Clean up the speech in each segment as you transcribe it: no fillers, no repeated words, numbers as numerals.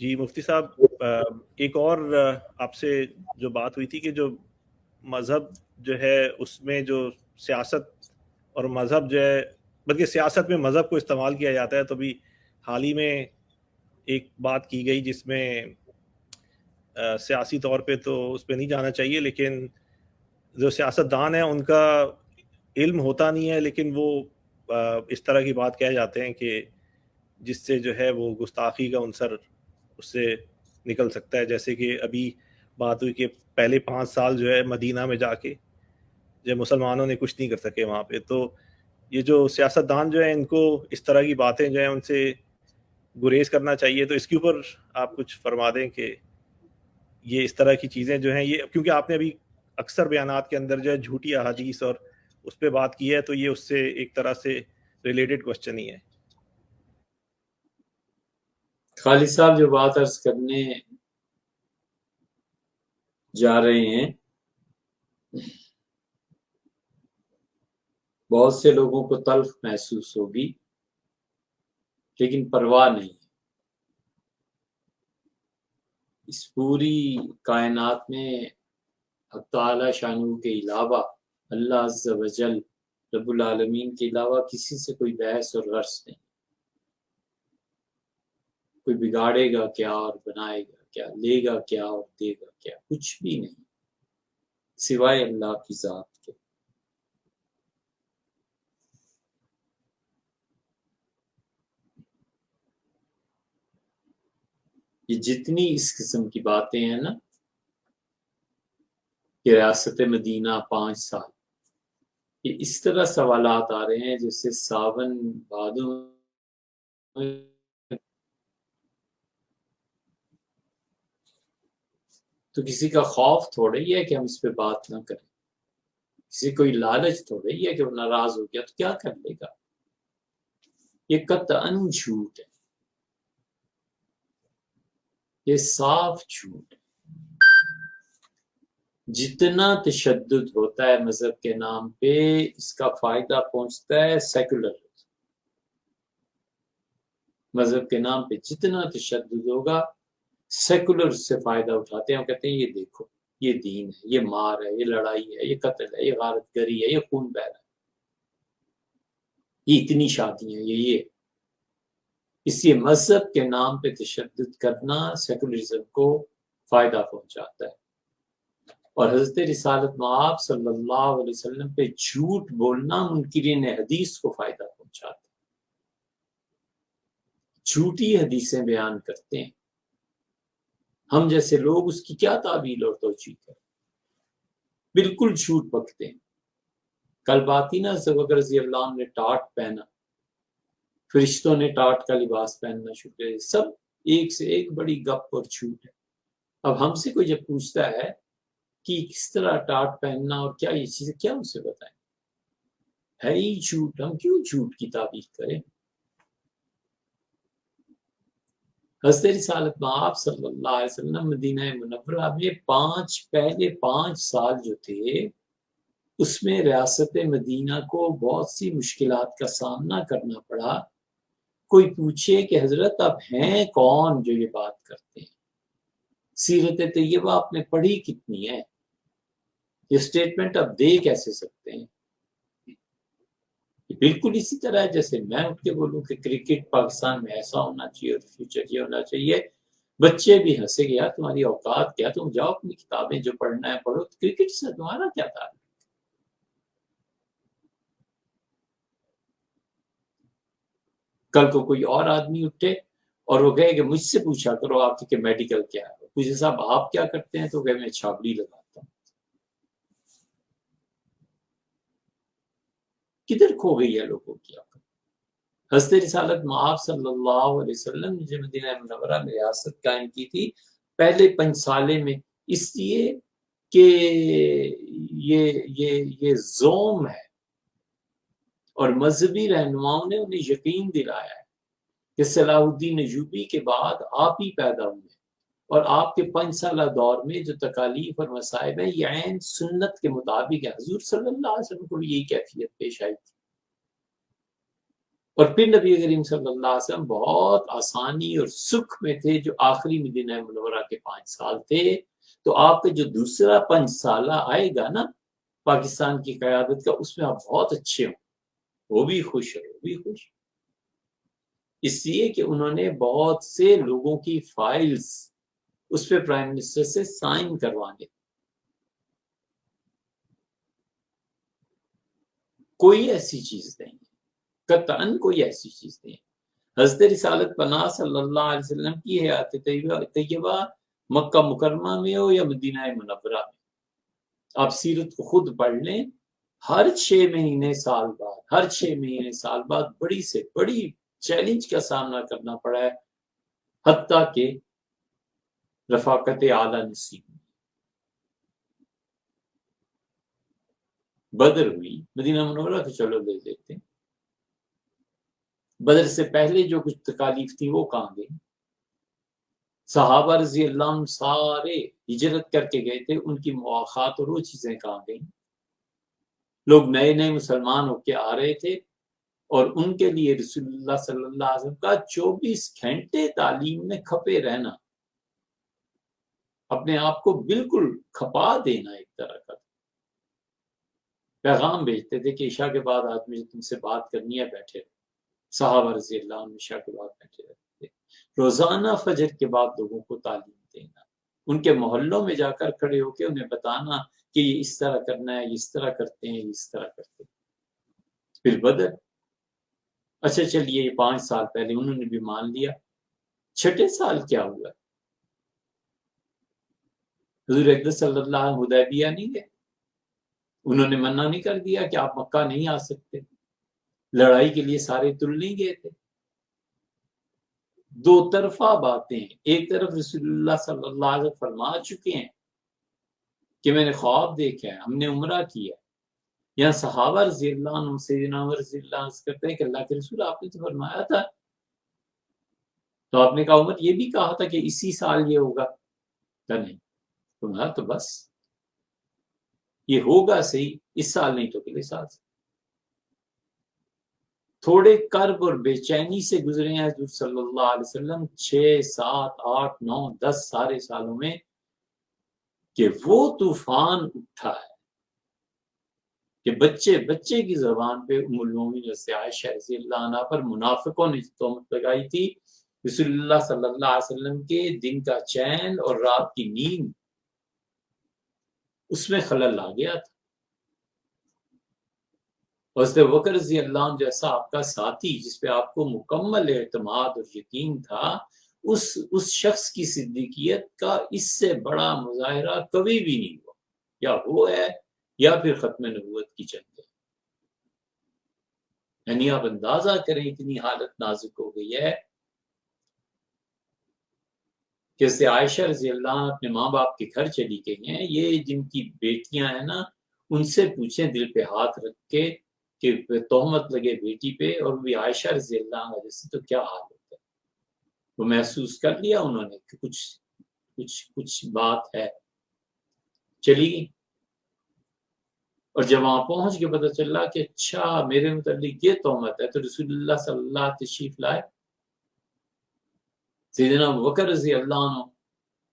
جی مفتی صاحب، ایک اور آپ سے جو بات ہوئی تھی کہ جو مذہب جو ہے اس میں جو سیاست اور مذہب جو ہے، بلکہ سیاست میں مذہب کو استعمال کیا جاتا ہے، تو بھی حال ہی میں ایک بات کی گئی جس میں سیاسی طور پہ تو اس پہ نہیں جانا چاہیے، لیکن جو سیاست دان ہیں ان کا علم ہوتا نہیں ہے، لیکن وہ اس طرح کی بات کہہ جاتے ہیں کہ جس سے جو ہے وہ گستاخی کا عنصر اس سے نکل سکتا ہے. جیسے کہ ابھی بات ہوئی کہ پہلے 5 سال جو ہے مدینہ میں جا کے جو مسلمانوں نے کچھ نہیں کر سکے وہاں پہ. تو یہ جو سیاست دان جو ہیں ان کو اس طرح کی باتیں جو ہیں ان سے گریز کرنا چاہیے. تو اس کے اوپر آپ کچھ فرما دیں کہ یہ اس طرح کی چیزیں جو ہیں، یہ کیونکہ آپ نے ابھی اکثر بیانات کے اندر جو ہے جھوٹی احادیث اور اس پہ بات کی ہے، تو یہ اس سے ایک طرح سے ریلیٹڈ کوشچن ہی ہے. خالد صاحب جو بات عرض کرنے جا رہے ہیں، بہت سے لوگوں کو تلخ محسوس ہوگی، لیکن پرواہ نہیں. اس پوری کائنات میں حق تعالی شانہ کے علاوہ، اللہ عز و جل رب العالمین کے علاوہ کسی سے کوئی بحث اور غرض نہیں. کوئی بگاڑے گا کیا اور بنائے گا کیا، لے گا کیا اور دے گا کیا، کچھ بھی نہیں سوائے اللہ کی ذات کے. یہ جتنی اس قسم کی باتیں ہیں نا کہ ریاست مدینہ 5 سال، یہ اس طرح سوالات آ رہے ہیں جیسے ساون بھادو تو کسی کا خوف تھوڑا ہی ہے کہ ہم اس پہ بات نہ کریں، کسی کوئی لالچ تھوڑا ہی ہے کہ وہ ناراض ہو گیا تو کیا کر لے گا. یہ قطعاً جھوٹ ہے، یہ صاف جھوٹ ہے. جتنا تشدد ہوتا ہے مذہب کے نام پہ، اس کا فائدہ پہنچتا ہے سیکولر. مذہب کے نام پہ جتنا تشدد ہوگا، سیکولر سے فائدہ اٹھاتے ہیں. وہ کہتے ہیں یہ دیکھو، یہ دین ہے، یہ مار ہے، یہ لڑائی ہے، یہ قتل ہے، یہ غارت گری ہے، یہ خون بہہ رہا ہے، یہ اتنی شادیاں، یہ اس لیے مذہب کے نام پہ تشدد کرنا سیکولرزم کو فائدہ پہنچاتا ہے. اور حضرت رسالت مآب صلی اللہ علیہ وسلم پہ جھوٹ بولنا منکرین حدیث کو فائدہ پہنچاتا ہے. جھوٹی حدیثیں بیان کرتے ہیں، ہم جیسے لوگ اس کی کیا تعویل اور توجیہ کریں، بالکل جھوٹ بکتے ہیں. کل بات ہی نا ابو بکر رضی اللہ عنہ نے ٹاٹ پہنا، فرشتوں نے ٹاٹ کا لباس پہننا شروع کیا. سب ایک سے ایک بڑی گپ اور جھوٹ ہے. اب ہم سے کوئی جب پوچھتا ہے کہ کس طرح ٹاٹ پہننا اور کیا یہ چیزیں، کیا اسے بتائیں؟ ہے ہی جھوٹ، ہم کیوں جھوٹ کی تعبیر کریں؟ حضرت رسالت مآب صلی اللہ علیہ وسلم مدینہ منورہ میں پہلے 5 سال جو تھے، اس میں ریاست مدینہ کو بہت سی مشکلات کا سامنا کرنا پڑا. کوئی پوچھے کہ حضرت اب ہیں کون جو یہ بات کرتے ہیں؟ سیرت طیبہ آپ نے پڑھی کتنی ہے؟ یہ سٹیٹمنٹ اب دے کیسے سکتے ہیں؟ بالکل اسی طرح ہے جیسے میں اٹھ کے بولوں کہ کرکٹ پاکستان میں ایسا ہونا چاہیے اور فیوچر یہ ہونا چاہیے. بچے بھی ہنسے گیا تمہاری اوقات کیا، تم جاؤ اپنی کتابیں جو پڑھنا ہے پڑھو، کرکٹ سے تمہارا کیا تعلق؟ کل کو کوئی اور آدمی اٹھے اور وہ کہے کہ مجھ سے پوچھا کرو آپ کہ میڈیکل کیا ہے، پوچھے صاحب آپ کیا کرتے ہیں تو کہ میں چھابڑی لگاتا ہوں. کدھر کھو گئی ہے لوگوں کی عقل؟ حضرت رسالت مآب صلی اللہ علیہ وسلم نے مدینہ منورہ میں ریاست قائم کی تھی پہلے 5 سالے میں، اس لیے کہ یہ زوم ہے، اور مذہبی رہنماؤں نے انہیں یقین دلایا ہے کہ صلاح الدین ایوبی کے بعد آپ ہی پیدا ہوئے، اور آپ کے 5 سالہ دور میں جو تکالیف اور مصائب ہیں یہ عین سنت کے مطابق ہے. حضور صلی اللہ علیہ وسلم کو بھی یہی کیفیت پیش آئی تھی. اور پھر نبی کریم صلی اللہ علیہ وسلم بہت آسانی اور سکھ میں تھے، جو آخری مدینہ منورہ کے 5 سال تھے۔ تو آپ کا جو دوسرا 5 سالہ آئے گا نا پاکستان کی قیادت کا، اس میں آپ بہت اچھے ہوں، وہ بھی خوش ہے، وہ بھی خوش، اس لیے کہ انہوں نے بہت سے لوگوں کی فائلز اس پہ پرائم منسٹر سے سائن کروانے، کوئی ایسی چیز نہیں ہے، قطعاً کوئی ایسی چیز نہیں ہے۔ حضرت رسالت پناہ صلی اللہ علیہ وسلم کی حیات طیبہ مکہ مکرمہ میں ہو یا مدینہ منورہ میں، آپ سیرت کو خود پڑھ لیں، ہر 6 مہینے سال بعد، ہر 6 مہینے سال بعد بڑی سے بڑی چیلنج کا سامنا کرنا پڑا ہے، حتیٰ کہ رفاقت اعلیٰ نصیب بدر ہوئی، مدینہ منورہ تو چلو لے لیتے ہیں، بدر سے پہلے جو کچھ تکالیف تھی وہ کہاں گئی؟ صحابہ رضی اللہ عنہ سارے ہجرت کر کے گئے تھے، ان کی مواخات اور وہ چیزیں کہاں گئیں؟ لوگ نئے نئے مسلمان ہو کے آ رہے تھے، اور ان کے لیے رسول اللہ صلی اللہ علیہ وسلم کا 24 گھنٹے تعلیم میں کھپے رہنا، اپنے آپ کو بالکل کھپا دینا، ایک طرح کا پیغام بھیجتے تھے کہ عشاء کے بعد آج مجھے تم سے بات کرنی ہے، بیٹھے رہو۔ صحابہ رضی اللہ عنہ عشاء کے بعد بیٹھے رہتے تھے، روزانہ فجر کے بعد لوگوں کو تعلیم دینا، ان کے محلوں میں جا کر کھڑے ہو کے انہیں بتانا کہ یہ اس طرح کرنا ہے، یہ اس طرح کرتے ہیں، یہ اس طرح کرتے ہیں۔ پھر بدر، اچھا چلیے یہ 5 سال پہلے انہوں نے بھی مان لیا، 6 سال کیا ہوا؟ حضور اقدس صلی اللہ علیہ وسلم حدیبیہ نہیں گئے، انہوں نے منع نہیں کر دیا کہ آپ مکہ نہیں آ سکتے، لڑائی کے لیے سارے تل نہیں گئے تھے۔ دو طرفہ باتیں، ایک طرف رسول اللہ صلی اللہ علیہ وسلم فرما چکے ہیں کہ میں نے خواب دیکھا ہے، ہم نے عمرہ کیا، یہاں صحابہ رضی اللہ عنہ سیدنا عمر رضی اللہ عنہ کرتے ہیں کہ اللہ کے رسول آپ نے تو فرمایا تھا، تو آپ نے کہا عمر یہ بھی کہا تھا کہ اسی سال یہ ہوگا، کہ نہیں، فرمایا تو بس یہ ہوگا صحیح، اس سال نہیں تو اگلے سال سے۔ تھوڑے کرب اور بے چینی سے گزرے ہیں حضور صلی اللہ علیہ وسلم 6 7 8 9 10 سارے سالوں میں، کہ وہ طوفان اٹھا ہے کہ بچے بچے کی زبان پہ ام المومنین عائشہ رضی اللہ عنہا پر منافقوں نے تہمت لگائی تھی، رسول اللہ صلی اللہ علیہ وسلم کے دن کا چین اور رات کی نیند اس میں خلل آ گیا تھا۔ حضرت بکر رضی اللہ عنہ جیسا آپ کا ساتھی جس پہ آپ کو مکمل اعتماد اور یقین تھا، اس شخص کی صدیقیت کا اس سے بڑا مظاہرہ کبھی بھی نہیں ہوا، یا وہ ہے یا پھر ختم نبوت کی جنگ ہے۔ یعنی آپ اندازہ کریں اتنی حالت نازک ہو گئی ہے کہ حضرت عائشہ رضی اللہ عنہ اپنے ماں باپ کے گھر چلی گئی ہیں، یہ جن کی بیٹیاں ہیں نا ان سے پوچھیں دل پہ ہاتھ رکھ کے کہ تہمت لگے بیٹی پہ اور بھی عائشہ رضی اللہ عنہ جیسے، تو کیا حال ہوتا ہے؟ وہ محسوس کر لیا انہوں نے کہ کچھ بات ہے، چلی گئی، اور جب وہاں پہنچ کے پتہ چلا کہ اچھا میرے متعلق یہ تہمت ہے، تو رسول اللہ صلی اللہ علیہ وسلم تشریف لائے۔ سیدنا ابوبکر رضی اللہ عنہ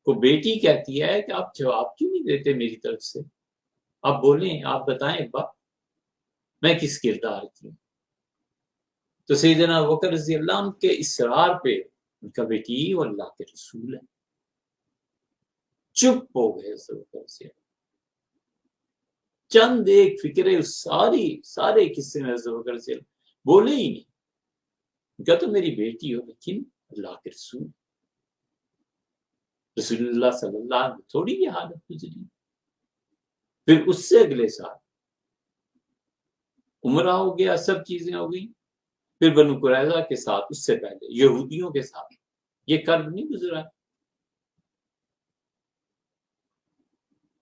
کو بیٹی کہتی ہے کہ آپ جواب کیوں نہیں دیتے میری طرف سے، آپ بولیں، آپ بتائیں ابا میں کس کردار کی ہوں؟ تو سیدنا ابوبکر رضی اللہ عنہ کے اصرار پہ ان کا بیٹی وہ اللہ کے رسول ہے، چپ ہو گئے سے چند ایک فکرے اس سارے قصے میں ابوبکر سے بولے ہی نہیں، کہا تو میری بیٹی ہو لیکن اللہ کے رسول اللہ صلی اللہ علیہ وسلم تھوڑی یہ حالت گزری۔ پھر اس سے اگلے سال عمرہ ہو گیا، سب چیزیں ہو گئی، پھر بنو قریظہ کے ساتھ، اس سے پہلے یہودیوں کے ساتھ یہ کرب نہیں گزرا،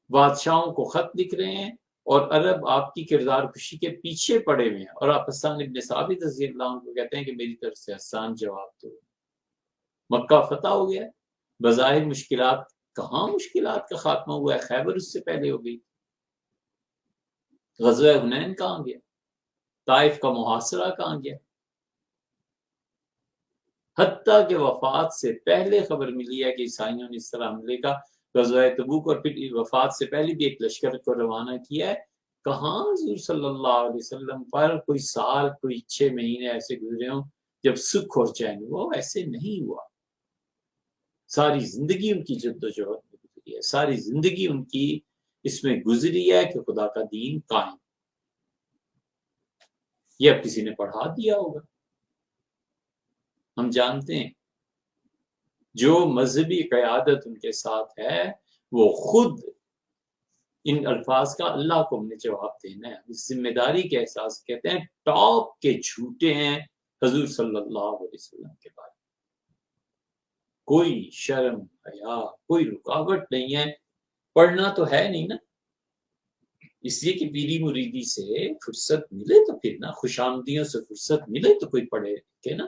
بادشاہوں کو خط لکھ رہے ہیں اور عرب آپ کی کردار کشی کے پیچھے پڑے ہوئے ہیں، اور آپ حسان ابن ثابت رضی اللہ عنہ کو کہتے ہیں کہ میری طرف سے حسان جواب دو۔ مکہ فتح ہو گیا، بظاہر مشکلات، کہاں مشکلات کا خاتمہ ہوا ہے، خیبر اس سے پہلے ہو گئی، غزوہ حنین کہاں گیا، طائف کا محاصرہ کہاں گیا، حتیٰ کہ وفات سے پہلے خبر ملی ہے کہ عیسائیوں نے اس طرح حملے کا غزوہ تبوک اور پھر وفات سے پہلے بھی ایک لشکر کو روانہ کیا ہے. کہاں حضور صلی اللہ علیہ وسلم پر کوئی سال کوئی 6 مہینے ایسے گزرے ہوں جب سکھ اور چین ہوا. ایسے نہیں ہوا. ساری زندگی ان کی جدوجہد میں گزری ہے, ساری زندگی ان کی اس میں گزری ہے کہ خدا کا دین قائم. یہ اب کسی نے پڑھا دیا ہوگا. ہم جانتے ہیں جو مذہبی قیادت ان کے ساتھ ہے وہ خود ان الفاظ کا اللہ کو ہم نے جواب دینا ہے. اس ذمہ داری کے احساس کہتے ہیں ٹاپ کے جھوٹے ہیں حضور صلی اللہ علیہ وسلم کے بارے میں. کوئی شرم حیا کوئی رکاوٹ نہیں ہے. پڑھنا تو ہے نہیں نا, اس لیے کہ پیری مریدی سے فرصت ملے تو پھر نا, خوش آمدیوں سے فرصت ملے تو کوئی پڑھے کہ نا.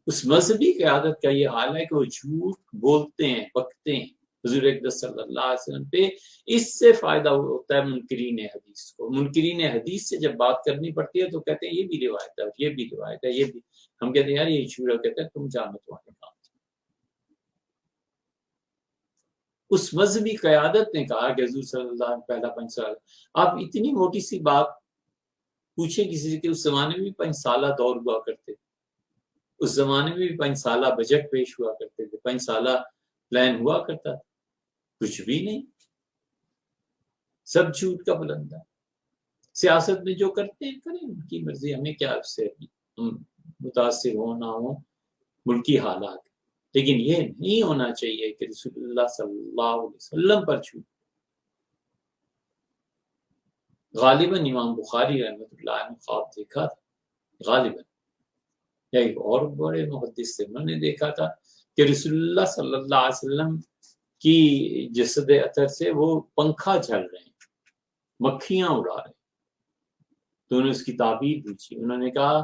اس مذہبی قیادت کا یہ حال ہے کہ وہ جھوٹ بولتے ہیں, بکتے ہیں حضور اقدس صلی اللہ علیہ وسلم پہ. اس سے فائدہ ہوتا ہے منکرین حدیث کو. منکرین حدیث سے جب بات کرنی پڑتی ہے تو کہتے ہیں یہ بھی روایت ہے, یہ بھی روایت ہے, یہ بھی. ہم کہتے ہیں یار یہ جھوٹ ہے. کہتے ہیں تم جانو تمہارے کام. اس مذہبی قیادت نے کہا کہ حضور صلی اللہ علیہ وسلم پہلا 5 سال. آپ اتنی موٹی سی بات پوچھیں کسی سے کہ اس زمانے میں بھی 5 سالہ دور ہوا کرتے, اس زمانے میں بھی 5 سالہ بجٹ پیش ہوا کرتے تھے, 5 سالہ پلان ہوا کرتا تھا. کچھ بھی نہیں, سب جھوٹ کا بلندہ. سیاست میں جو کرتے ہیں کریں, ان کی مرضی, ہمیں کیا اس سے متاثر ہو نہ ہو ملکی حالات. لیکن یہ نہیں ہونا چاہیے کہ رسول اللہ صلی اللہ علیہ وسلم پر جھوٹ. غالباً امام بخاری رحمۃ اللہ نے خواب دیکھا تھا, غالباً یا ایک اور بڑے محدث سے انہوں نے دیکھا تھا کہ رسول اللہ صلی اللہ علیہ وسلم کی جسد اطہر سے وہ پنکھا چل رہے ہیں, مکھیاں اڑا رہے ہیں. تو انہوں نے اس کی تعبیر پوچھی. انہوں نے کہا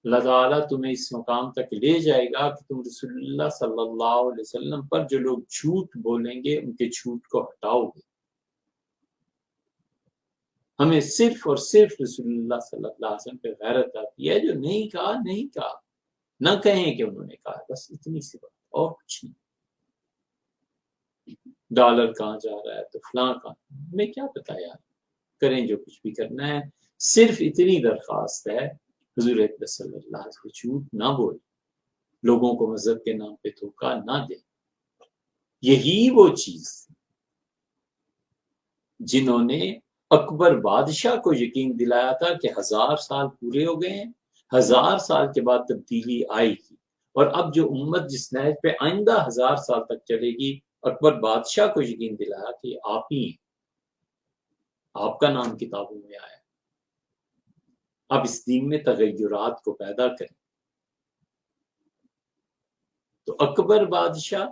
اللہ تعالیٰ تمہیں اس مقام تک لے جائے گا کہ تم رسول اللہ صلی اللہ علیہ وسلم پر جو لوگ جھوٹ بولیں گے ان کے جھوٹ کو ہٹاؤ گے. ہمیں صرف اور صرف رسول اللہ صلی اللہ علیہ وسلم پہ غیرت آتی ہے. جو نہیں کہا نہیں کہا, نہ کہیں کہ انہوں نے کہا, بس اتنی سی بات, اور کچھ نہیں. ڈالر کہاں جا رہا ہے تو فلاں کہاں, ہمیں کیا پتا یار, کریں جو کچھ بھی کرنا ہے. صرف اتنی درخواست ہے حضور اکرم صلی اللہ علیہ وسلم جھوٹ نہ بولے, لوگوں کو مذہب کے نام پہ دھوکہ نہ دے. یہی وہ چیز جنہوں نے اکبر بادشاہ کو یقین دلایا تھا کہ 1000 سال پورے ہو گئے ہیں, 1000 سال کے بعد تبدیلی آئے گی, اور اب جو امت جس نہج پہ آئندہ 1000 سال تک چلے گی, اکبر بادشاہ کو یقین دلایا کہ آپ ہی ہیں, آپ کا نام کتابوں میں آیا, اب اس دین میں تغیرات کو پیدا کریں. تو اکبر بادشاہ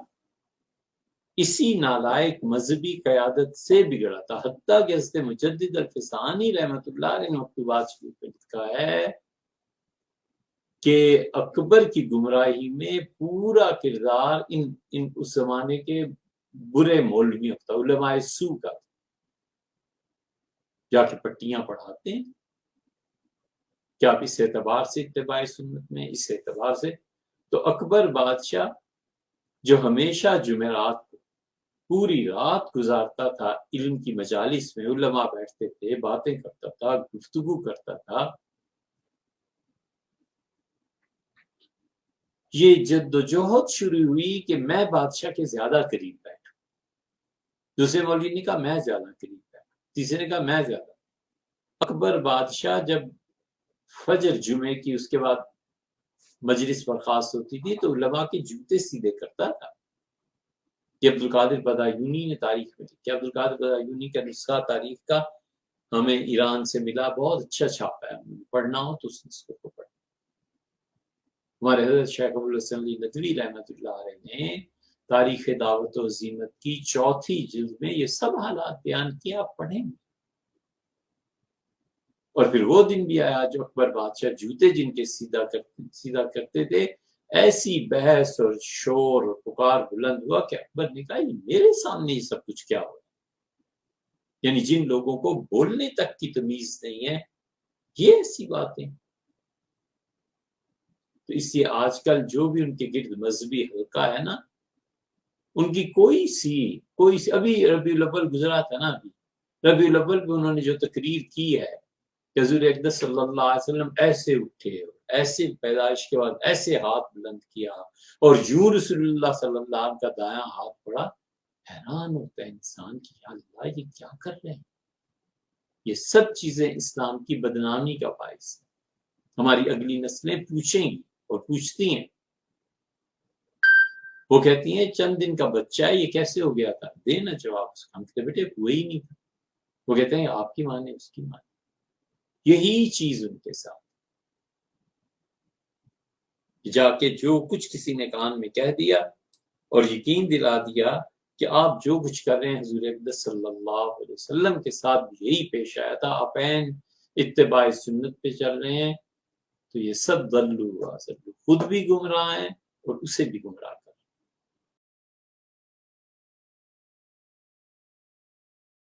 اسی نالائق مذہبی قیادت سے بگڑا تھا. حتیٰ کہ حضرت مجدد الفسانی رحمۃ اللہ علیہ نے مکتوبات شریف میں لکھا ہے کہ اکبر کی گمراہی میں پورا کردار ان اس زمانے کے برے مولویوں کا, علماء سو کا, جا کے پٹیاں پڑھاتے ہیں. کیا آپ اس اعتبار سے اتباع سنت میں, اس اعتبار سے تو اکبر بادشاہ جو ہمیشہ جمعرات کو پوری رات گزارتا تھا علم کی مجالس میں, علماء بیٹھتے تھے, باتیں کرتا تھا, گفتگو کرتا تھا, یہ جدوجہد شروع ہوئی کہ میں بادشاہ کے زیادہ قریب بیٹھوں. دوسرے مولوی نے کہا میں زیادہ قریب بیٹھوں, تیسرے نے کہا میں زیادہ. اکبر بادشاہ جب فجر جمعے کی اس کے بعد مجلس برخاست ہوتی تھی تو علماء کے جوتے سیدھے کرتا تھا. یہ عبد القادر بدایونی نے تاریخ میں لکھا. عبد القادر بدایونی کا نسخہ تاریخ کا ہمیں ایران سے ملا, بہت اچھا چھاپا ہے, پڑھنا ہو تو اس نسخے کو پڑھیں. ہمارے حضرت شیخ ابوالحسن علی ندوی رحمۃ اللہ علیہ نے تاریخ دعوت و عزیمت کی 4تھی جلد میں یہ سب حالات بیان کیا, آپ پڑھیں. اور پھر وہ دن بھی آیا جو اکبر بادشاہ جوتے جن کے سیدھا کرتے تھے, ایسی بحث اور شور اور پکار بلند ہوا کہ اکبر نے کہا یہ میرے سامنے یہ سب کچھ کیا ہو, یعنی جن لوگوں کو بولنے تک کی تمیز نہیں ہے, یہ ایسی باتیں. تو اس لیے آج کل جو بھی ان کے گرد مذہبی حلقہ ہے نا، ان کی کوئی سی ابھی ربیع الاول گزرا تھا نا، ابھی ربیع الاول پہ انہوں نے جو تقریر کی ہے کہ حضور اقدس صلی اللہ علیہ وسلم ایسے اٹھے، ایسے پیدائش کے بعد ایسے ہاتھ بلند کیا اور یوں رسول اللہ صلی اللہ علیہ وسلم کا دایاں ہاتھ پڑا، حیران ہوتا ہے انسان کی یا اللہ یہ کیا کر رہے ہیں۔ یہ سب چیزیں اسلام کی بدنامی کا باعث ہے۔ ہماری اگلی نسلیں پوچھیں گی اور پوچھتی ہیں، وہ کہتی ہیں چند دن کا بچہ ہے یہ کیسے ہو گیا تھا، دینا جواب اس کا، ہم کہتے بیٹے ہوئے ہی نہیں تھا۔ وہ کہتے ہیں آپ کی ماں نے اس کی ماں نے، یہی چیز ان کے ساتھ جا کے جو کچھ کسی نے کان میں کہہ دیا اور یقین دلا دیا کہ آپ جو کچھ کر رہے ہیں حضور اقدس صلی اللہ علیہ وسلم کے ساتھ بھی یہی پیش آیا تھا، آپ عین اتباع سنت پہ چل رہے ہیں، تو یہ سب ضلوا خود بھی گمراہ ہیں اور اسے بھی گمراہ